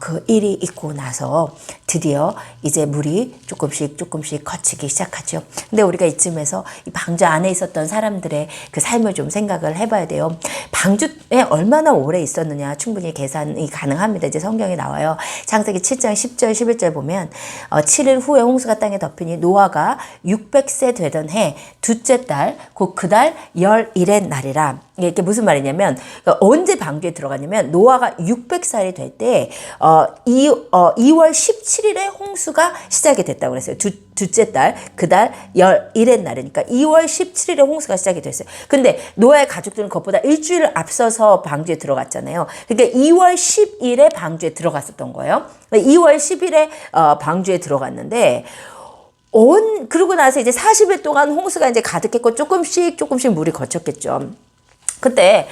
그 일이 있고 나서 드디어 이제 물이 조금씩 거치기 시작하죠. 근데 우리가 이쯤에서 이 방주 안에 있었던 사람들의 그 삶을 좀 생각을 해봐야 돼요. 방주에 얼마나 오래 있었느냐 충분히 계산이 가능합니다. 이제 성경에 나와요. 창세기 7장 10절 11절 보면 7일 후에 홍수가 땅에 덮이니 노아가 600세 되던 해 둘째 달 곧 그달 10일의 날이라. 이게 무슨 말이냐면, 언제 방주에 들어갔냐면 노아가 600살이 될 때 2월 17일에 홍수가 시작이 됐다고 그랬어요. 둘째 달, 그달 10일의 날이니까 2월 17일에 홍수가 시작이 됐어요. 근데 노아의 가족들은 그것보다 일주일 앞서서 방주에 들어갔잖아요. 그러니까 2월 10일에 방주에 들어갔었던 거예요. 2월 10일에 방주에 들어갔는데, 그러고 나서 이제 40일 동안 홍수가 이제 가득했고 조금씩 물이 거쳤겠죠. 그때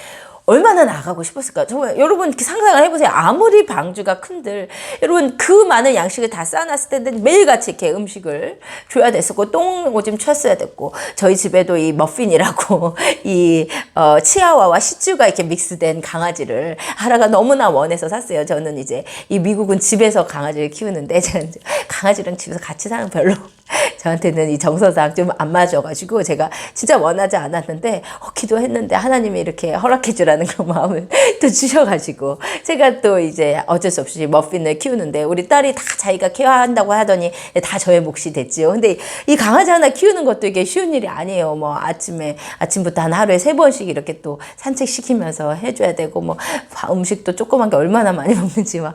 얼마나 나가고 싶었을까? 정말 여러분 이렇게 상상을 해보세요. 아무리 방주가 큰들 여러분 그 많은 양식을 다 쌓아놨을 텐데 매일같이 이렇게 음식을 줘야 됐었고, 똥 오줌 쳤어야 됐고, 저희 집에도 이 머핀이라고 이 치아와와 시츄가 이렇게 믹스된 강아지를 하라가 너무나 원해서 샀어요. 저는 이제 이 미국은 집에서 강아지를 키우는데, 제가 강아지랑 집에서 같이 사는 별로 저한테는 이 정서상 좀 안 맞아가지고 제가 진짜 원하지 않았는데 기도했는데 하나님이 이렇게 허락해주라는 그런 마음을 또 주셔가지고 제가 또 이제 어쩔 수 없이 머핀을 키우는데, 우리 딸이 다 자기가 케어한다고 하더니 다 저의 몫이 됐지요. 근데 이 강아지 하나 키우는 것도 이게 쉬운 일이 아니에요. 뭐 아침부터 한 하루에 3번씩 이렇게 또 산책시키면서 해줘야 되고, 뭐 음식도 조그만 게 얼마나 많이 먹는지 막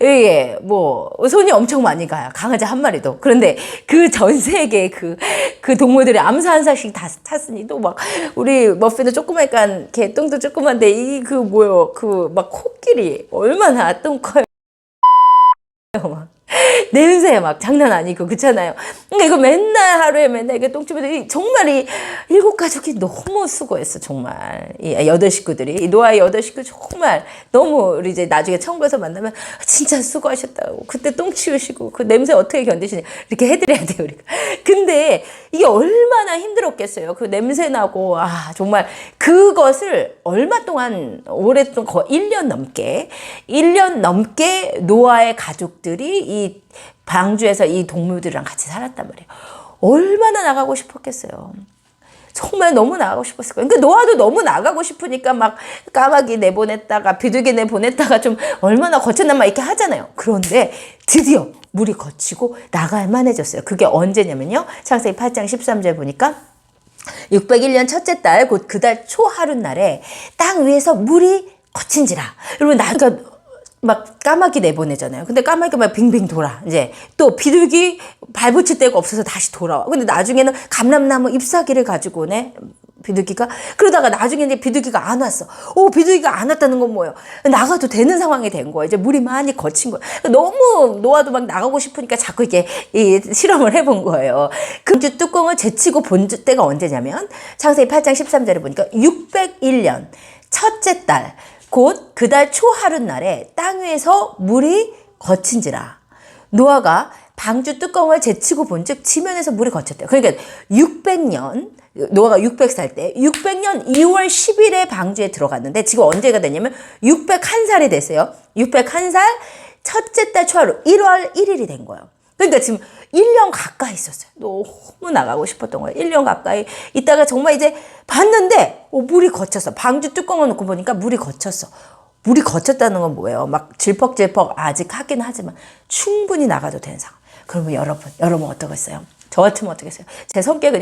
이게 뭐 손이 엄청 많이 가요. 강아지 한 마리도. 그런데 그 전 세계 그 동물들이 암사 한 살씩 다 탔으니, 또 막 우리 머핀은 조그마니까 개똥도 조그만데 막 코끼리 얼마나 똥커요. 막 냄새 막 장난 아니고 그렇잖아요. 그러니까 이거 맨날 하루에 맨날 이게 똥집에도 정말 이 7가족이 너무 수고했어. 정말 이 8식구들이, 이 노아의 8식구 정말 너무, 우리 이제 나중에 천국에서 만나면 진짜 수고하셨다고, 그때 똥 치우시고 그 냄새 어떻게 견디시냐 이렇게 해드려야 돼요 우리가. 근데 이게 얼마나 힘들었겠어요. 그 냄새 나고, 정말 그것을 얼마 동안, 오랫동안 거의 1년 넘게 노아의 가족들이 이 방주에서 이 동물들이랑 같이 살았단 말이에요. 얼마나 나가고 싶었겠어요. 정말 너무 나가고 싶었을 거예요. 그러니까 노아도 너무 나가고 싶으니까 막 까마귀 내보냈다가 비둘기 내보냈다가 좀 얼마나 거쳤나 막 이렇게 하잖아요. 그런데 드디어 물이 거치고 나갈 만해졌어요. 그게 언제냐면요, 창세기 8장 13절 보니까 601년 첫째 달 곧 그달 초 하룻날에 땅 위에서 물이 거친지라. 여러분 그러니까 막 까마귀 내보내잖아요. 근데 까마귀가 막 빙빙 돌아. 이제 또 비둘기 발붙일 데가 없어서 다시 돌아와. 근데 나중에는 감람나무 잎사귀를 가지고 오네, 비둘기가. 그러다가 나중에 이제 비둘기가 안 왔어. 비둘기가 안 왔다는 건 뭐예요? 나가도 되는 상황이 된 거예요. 이제 물이 많이 거친 거예요. 너무 노아도 막 나가고 싶으니까 자꾸 이렇게 실험을 해본 거예요. 금주 뚜껑을 제치고 본 때가 언제냐면 창세기 8장 13절에 보니까 601년 첫째 달 곧 그달 초 하룻날에 땅 위에서 물이 거친지라. 노아가 방주 뚜껑을 제치고 본즉 지면에서 물이 거쳤대요. 그러니까 600년, 노아가 600살 때 600년 2월 10일에 방주에 들어갔는데 지금 언제가 됐냐면 601살이 됐어요. 601살 첫째 달 초하루 1월 1일이 된 거예요. 그러니까 지금 1년 가까이 있었어요. 너무 나가고 싶었던 거예요. 1년 가까이 있다가 정말 이제 봤는데 물이 거쳤어. 방주 뚜껑을 놓고 보니까 물이 거쳤어. 물이 거쳤다는 건 뭐예요? 막 질퍽질퍽 아직 하긴 하지만 충분히 나가도 되는 상황. 그러면 여러분 어떠겠어요? 저 같으면 어떠겠어요? 제 성격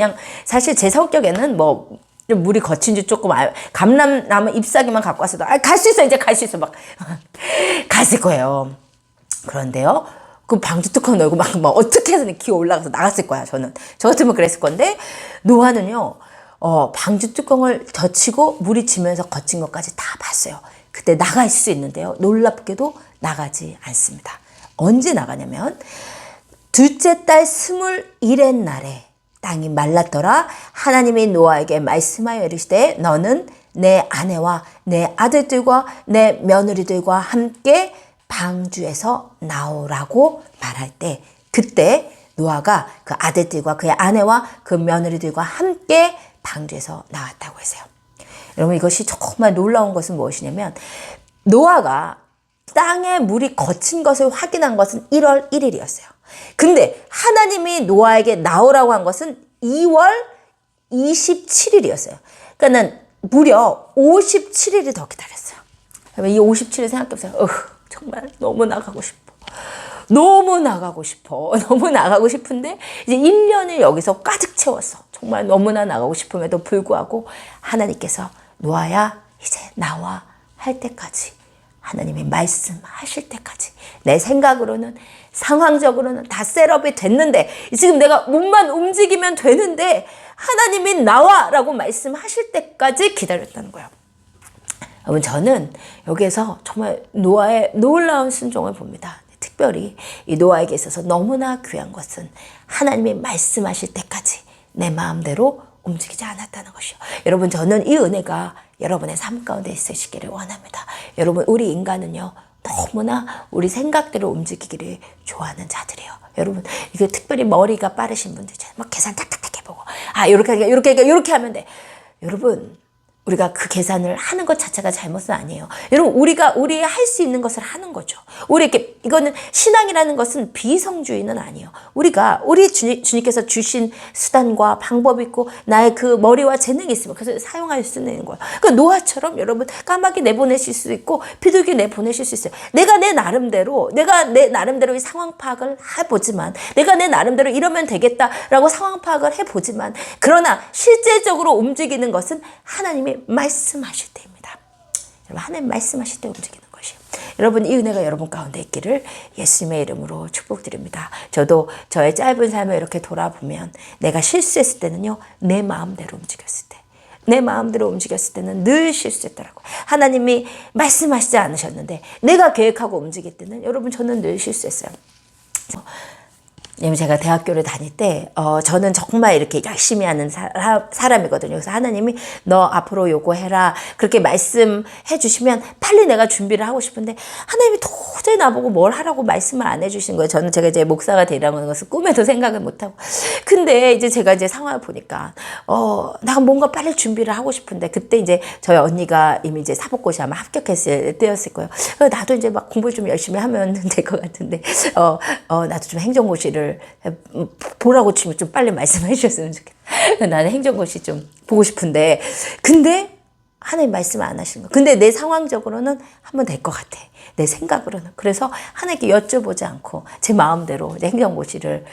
사실 제 성격에는 뭐 물이 거친지 조금 감람나무 잎사귀만 갖고 왔어도 갈 수 있어, 이제 갈 수 있어 막 갔을 거예요. 그런데요, 그 방주 뚜껑 열고 막 어떻게 해서든 기어 올라가서 나갔을 거야. 저 같으면 그랬을 건데 노아는요, 방주 뚜껑을 젖히고 물이 지면서 거친 것까지 다 봤어요. 그때 나갈 수 있는데요, 놀랍게도 나가지 않습니다. 언제 나가냐면 둘째 달 21의 날에 땅이 말랐더라. 하나님이 노아에게 말씀하여 이르시되 너는 내 아내와 내 아들들과 내 며느리들과 함께 방주에서 나오라고 말할 때, 그때 노아가 그 아들들과 그의 아내와 그 며느리들과 함께 방주에서 나왔다고 했어요. 여러분, 이것이 정말 놀라운 것은 무엇이냐면 노아가 땅에 물이 거친 것을 확인한 것은 1월 1일이었어요. 근데 하나님이 노아에게 나오라고 한 것은 2월 27일이었어요. 그러니까 무려 57일이 더 기다렸어요. 이 57일 생각해보세요. 정말 너무 나가고 싶어. 너무 나가고 싶은데 이제 1년을 여기서 가득 채웠어. 정말 너무나 나가고 싶음에도 불구하고 하나님께서 노아야 이제 나와 할 때까지, 하나님이 말씀하실 때까지, 내 생각으로는 상황적으로는 다 셋업이 됐는데 지금 내가 몸만 움직이면 되는데 하나님이 나와라고 말씀하실 때까지 기다렸다는 거예요. 여러분, 저는 여기에서 정말 노아의 놀라운 순종을 봅니다. 특별히 이 노아에게 있어서 너무나 귀한 것은 하나님이 말씀하실 때까지 내 마음대로 움직이지 않았다는 것이요. 여러분, 저는 이 은혜가 여러분의 삶 가운데 있으시기를 원합니다. 여러분, 우리 인간은요, 너무나 우리 생각대로 움직이기를 좋아하는 자들이에요. 여러분, 이게 특별히 머리가 빠르신 분들, 막 계산 탁탁탁 해보고, 이렇게 하면 돼. 여러분, 우리가 그 계산을 하는 것 자체가 잘못은 아니에요. 여러분, 우리 할 수 있는 것을 하는 거죠. 이거는 신앙이라는 것은 비성주의는 아니에요. 우리 주님께서 주신 수단과 방법이 있고 나의 그 머리와 재능이 있으면 그래서 사용할 수 있는 거예요. 그러니까 노아처럼 여러분 까마귀 내보내실 수 있고 비둘기 내보내실 수 있어요. 내가 내 나름대로 이 상황 파악을 해보지만, 내가 내 나름대로 이러면 되겠다라고 상황 파악을 해보지만, 그러나 실제적으로 움직이는 것은 하나님이 말씀하실 때입니다. 여러분, 하나님 말씀하실 때 움직이는 것이에요. 여러분, 이 은혜가 여러분 가운데 있기를 예수님의 이름으로 축복드립니다. 저도 저의 짧은 삶을 이렇게 돌아보면 내가 실수했을 때는요, 내 마음대로 움직였을 때는 늘 실수했더라고요. 하나님이 말씀하시지 않으셨는데 내가 계획하고 움직일 때는 여러분, 저는 늘 실수했어요. 제가 대학교를 다닐 때 저는 정말 이렇게 열심히 하는 사람이거든요. 그래서 하나님이 너 앞으로 요거 해라 그렇게 말씀해 주시면 빨리 내가 준비를 하고 싶은데 하나님이 도저히 나보고 뭘 하라고 말씀을 안 해주신 거예요. 제가 이제 목사가 되라는 것을 꿈에도 생각을 못하고. 근데 이제 제가 이제 상황을 보니까 나 뭔가 빨리 준비를 하고 싶은데, 그때 이제 저희 언니가 이미 이제 사법고시 아마 합격했을 때였을 거예요. 나도 이제 막 공부를 좀 열심히 하면 될 것 같은데 나도 좀 행정고시를 보라고 치면 좀 빨리 말씀해 주셨으면 좋겠다. 나는 행정고시 좀 보고 싶은데, 근데 하나님 말씀을 안 하시는 거야. 근데 내 상황적으로는 하면 될 것 같아. 내 생각으로는. 그래서 하나님께 여쭤보지 않고 제 마음대로 이제 행정고시를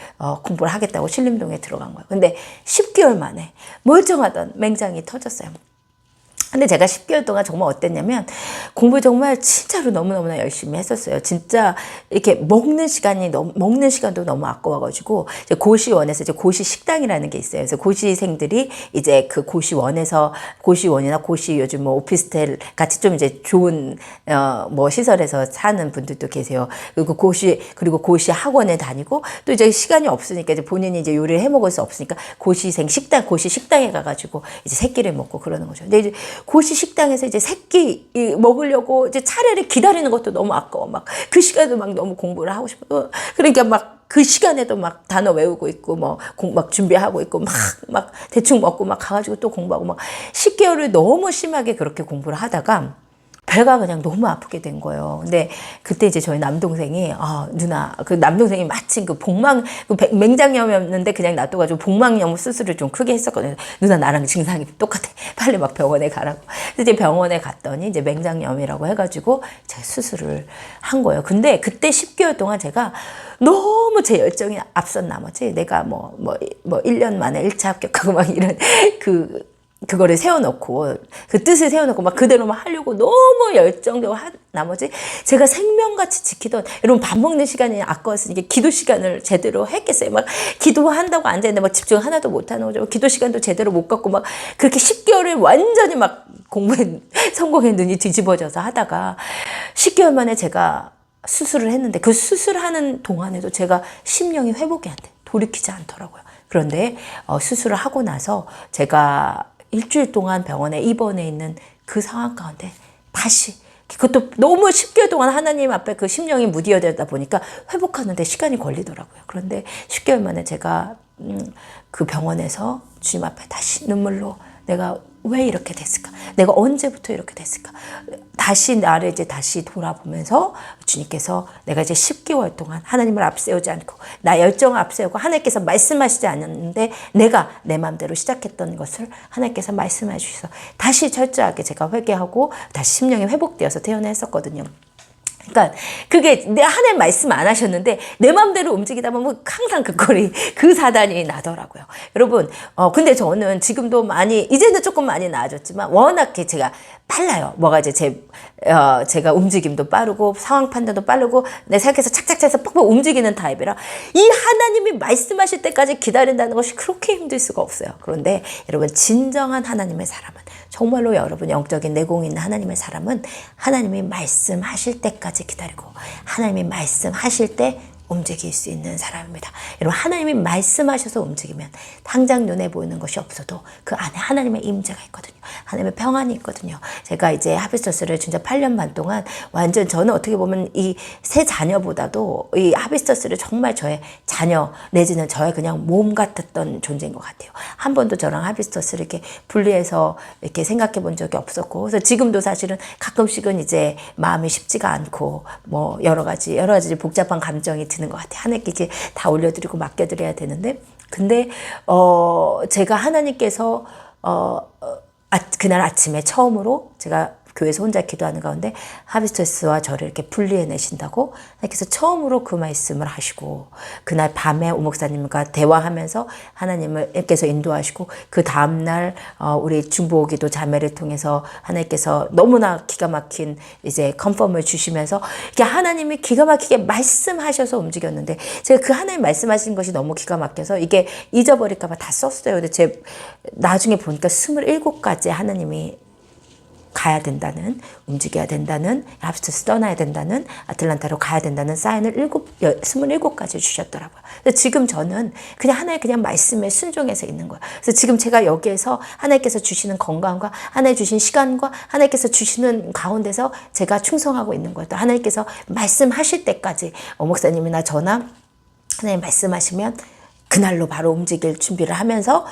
공부를 하겠다고 신림동에 들어간 거예요. 근데 10개월 만에 멀쩡하던 맹장이 터졌어요. 근데 제가 10개월 동안 정말 어땠냐면 공부 정말 진짜로 너무너무나 열심히 했었어요. 진짜 이렇게 먹는 시간도 너무 아까워가지고 이제 고시원에서 이제 고시 식당이라는 게 있어요. 그래서 고시생들이 이제 그 고시원이나 고시 요즘 뭐 오피스텔 같이 좀 이제 좋은 뭐 시설에서 사는 분들도 계세요. 그리고 고시 학원에 다니고 또 이제 시간이 없으니까 이제 본인이 이제 요리를 해 먹을 수 없으니까 고시 식당에 가가지고 이제 새끼를 먹고 그러는 거죠. 근데 이제 고시 식당에서 이제 새끼 먹으려고 이제 차례를 기다리는 것도 너무 아까워. 막 그 시간도 막 너무 공부를 하고 싶어. 그러니까 막 그 시간에도 막 단어 외우고 있고 막 준비하고 있고 막 대충 먹고 막 가가지고 또 공부하고 막 10개월을 너무 심하게 그렇게 공부를 하다가 배가 그냥 너무 아프게 된 거예요. 근데 그때 이제 저희 남동생이 누나, 그 남동생이 마침 그 맹장염이었는데 그냥 놔둬가지고 복막염 수술을 좀 크게 했었거든요. 누나 나랑 증상이 똑같아. 빨리 막 병원에 가라고. 그래서 이제 병원에 갔더니 이제 맹장염이라고 해가지고 제가 수술을 한 거예요. 근데 그때 10개월 동안 제가 너무 제 열정이 앞선 나머지 내가 1년 만에 1차 합격하고 막 이런 그거를 세워놓고 그 뜻을 세워놓고 막 그대로만 하려고 너무 열정적으로 한 나머지 제가 생명같이 지키던 여러분 밥 먹는 시간이 아까웠으니까 기도 시간을 제대로 했겠어요. 막 기도한다고 앉아있는데 막 집중 하나도 못하는 거죠. 기도 시간도 제대로 못 갖고 막 그렇게 10개월을 완전히 막 공부에 성공의 눈이 뒤집어져서 하다가 10개월 만에 제가 수술을 했는데 그 수술하는 동안에도 제가 심령이 회복이 안 돼. 돌이키지 않더라고요. 그런데 수술을 하고 나서 제가 일주일 동안 병원에 입원해 있는 그 상황 가운데 다시 그것도 너무 10개월 동안 하나님 앞에 그 심령이 무디어되다 보니까 회복하는데 시간이 걸리더라고요. 그런데 10개월 만에 제가 그 병원에서 주님 앞에 다시 눈물로 내가 왜 이렇게 됐을까? 내가 언제부터 이렇게 됐을까? 다시 나를 이제 다시 돌아보면서 주님께서 내가 이제 10개월 동안 하나님을 앞세우지 않고 나 열정을 앞세우고 하나님께서 말씀하시지 않았는데 내가 내 마음대로 시작했던 것을 하나님께서 말씀해 주셔서 다시 철저하게 제가 회개하고 다시 심령이 회복되어서 태어났었거든요. 그러니까 그게 내 하나님 말씀 안 하셨는데 내 마음대로 움직이다 보면 항상 그 사단이 나더라고요. 여러분 근데 저는 지금도 이제는 조금 많이 나아졌지만 워낙에 제가 빨라요. 뭐가 이제 제가 움직임도 빠르고 상황 판단도 빠르고 내 생각해서 착착해서 빡빡 움직이는 타입이라 이 하나님이 말씀하실 때까지 기다린다는 것이 그렇게 힘들 수가 없어요. 그런데 여러분 진정한 하나님의 사람은 정말로 여러분 영적인 내공이 있는 하나님의 사람은 하나님이 말씀하실 때까지 기다리고 하나님이 말씀하실 때 움직일 수 있는 사람입니다. 여러분 하나님이 말씀하셔서 움직이면 당장 눈에 보이는 것이 없어도 그 안에 하나님의 임재가 있거든요. 하나님의 평안이 있거든요. 제가 이제 하비스터스를 진짜 8년 반 동안 완전 저는 어떻게 보면 이 세 자녀보다도 이 하비스터스를 정말 저의 자녀 내지는 저의 그냥 몸 같았던 존재인 것 같아요. 한 번도 저랑 하비스터스를 이렇게 분리해서 이렇게 생각해 본 적이 없었고 그래서 지금도 사실은 가끔씩은 이제 마음이 쉽지가 않고 뭐 여러 가지 복잡한 감정이 드는 것 같아요. 하나님께 이렇게 다 올려드리고 맡겨드려야 되는데 근데 제가 하나님께서 그날 아침에 처음으로 제가 교회에서 혼자 기도하는 가운데 하비스터스와 저를 이렇게 분리해내신다고 하나님께서 처음으로 그 말씀을 하시고 그날 밤에 오 목사님과 대화하면서 하나님께서 인도하시고 그 다음날 우리 중보기도 자매를 통해서 하나님께서 너무나 기가 막힌 이제 컨펌을 주시면서 이게 하나님이 기가 막히게 말씀하셔서 움직였는데 제가 그 하나님 말씀하신 것이 너무 기가 막혀서 이게 잊어버릴까 봐 다 썼어요. 근데 나중에 보니까 27가지 하나님이 가야 된다는, 움직여야 된다는, 하비스터스 떠나야 된다는, 아틀란타로 가야 된다는 사인을 27가지 주셨더라고요. 그래서 지금 저는 그냥 하나의 그냥 말씀에 순종해서 있는 거예요. 그래서 지금 제가 여기에서 하나님께서 주시는 건강과 하나님 주신 시간과 하나님께서 주시는 가운데서 제가 충성하고 있는 거예요. 또 하나님께서 말씀하실 때까지 목사님이나 저나 하나님 말씀하시면 그날로 바로 움직일 준비를 하면서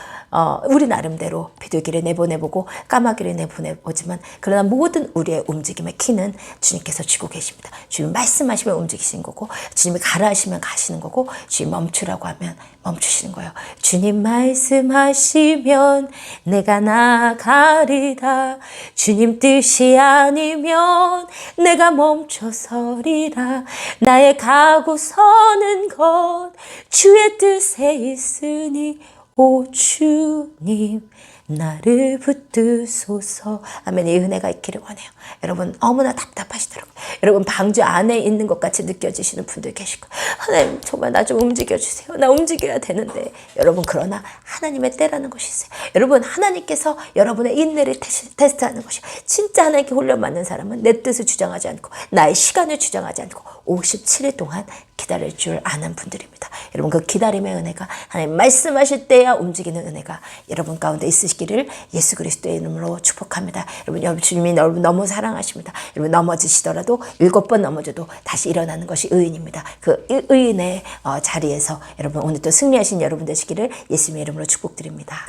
우리 나름대로 비둘기를 내보내보고 까마귀를 내보내보지만 그러나 모든 우리의 움직임의 키는 주님께서 쥐고 계십니다. 주님 말씀하시면 움직이시는 거고 주님이 가라 하시면 가시는 거고 주님 멈추라고 하면 멈추시는 거예요. 주님 말씀하시면 내가 나가리라. 주님 뜻이 아니면 내가 멈춰서리라. 나의 가고 서는 것 주의 뜻에 있으니 오 주님 나를 붙드소서. 아멘. 이 은혜가 있기를 원해요. 여러분 너무나 답답하시더라고요. 여러분 방주 안에 있는 것 같이 느껴지시는 분들 계시고 하나님 정말 나 좀 움직여주세요. 나 움직여야 되는데 여러분 그러나 하나님의 때라는 것이 있어요. 여러분 하나님께서 여러분의 인내를 테스트하는 것이 진짜 하나님께 훈련 받는 사람은 내 뜻을 주장하지 않고 나의 시간을 주장하지 않고 57일 동안 기다릴 줄 아는 분들입니다. 여러분 그 기다림의 은혜가 하나님 말씀하실 때야 움직이는 은혜가 여러분 가운데 있으시기를 예수 그리스도의 이름으로 축복합니다. 여러분 주님이 여러분 너무 사랑하십니다. 여러분 넘어지시더라도 7번 넘어져도 다시 일어나는 것이 의인입니다. 그 의인의 자리에서 여러분 오늘 또 승리하신 여러분 되시기를 예수님의 이름으로 축복드립니다.